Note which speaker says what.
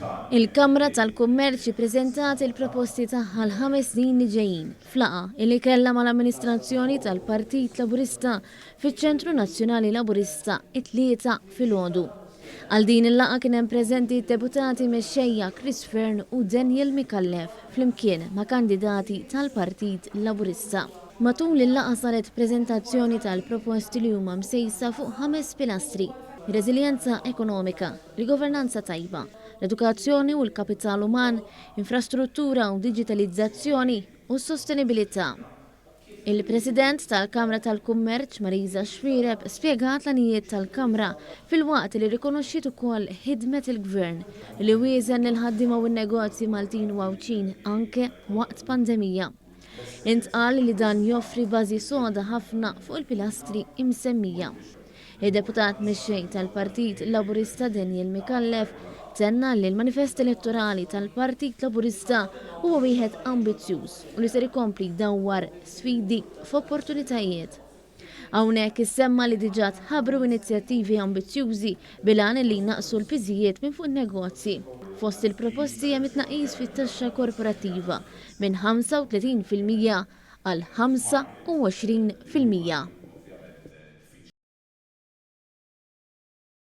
Speaker 1: Il-Kamra tal-Kummerċ ippreżentat il-proposti tagħha l-5 snin li ġejjin f'laqgħa li kellha mal-Amministrazzjoni tal-Partit Laburista fiċ-Ċentru Nazzjonali Laburista it-tlieta filgħodu. Għal din il-laqgħa kien hemm preżenti deputati mexxejja Chris Fern u Daniel Mikallef flimkien ma' kandidati tal-Partit Laburista. Matul il-laqgħa saret preżentazzjoni tal-proposti li huma msejsa fuq 5 pilastri: reżiljenza ekonomika, il-governanza tajba, l-edukazzjoni u l-kapital uman, infrastruttura u digitalizzazzjoni u s-sostenibilità. Il-President tal-Kamra tal-Kummerċ Marisa Xfireb spjegat l-anijiet tal-Kamra fil-waqt li rikonoxxiet ukoll ħidmet il-Gvern li wieżen il-ħaddiema u n-negozji Maltin u Għawċin anke waqt pandemija. Intqal li dan joffri bażi soda ħafna fuq il-pilastri imsemmija. Il-deputat mexxej tal-Partit Laburista Daniel Mikallef tenna li l-manifest elettorali tal-Partit Laburista huwa wieħed ambizzjuż u li ser ikompli jdawwar sfidi f'opportunitajiet. Hawnhekk issemma li diġà tħabbru inizjattivi ambizzjużi bil-għan li naqsu l-piżijiet minn fuq in-negozji. Fost il-proposti hemm it-tnaqqis fit-taxxa korporattiva minn 35% għal 25%.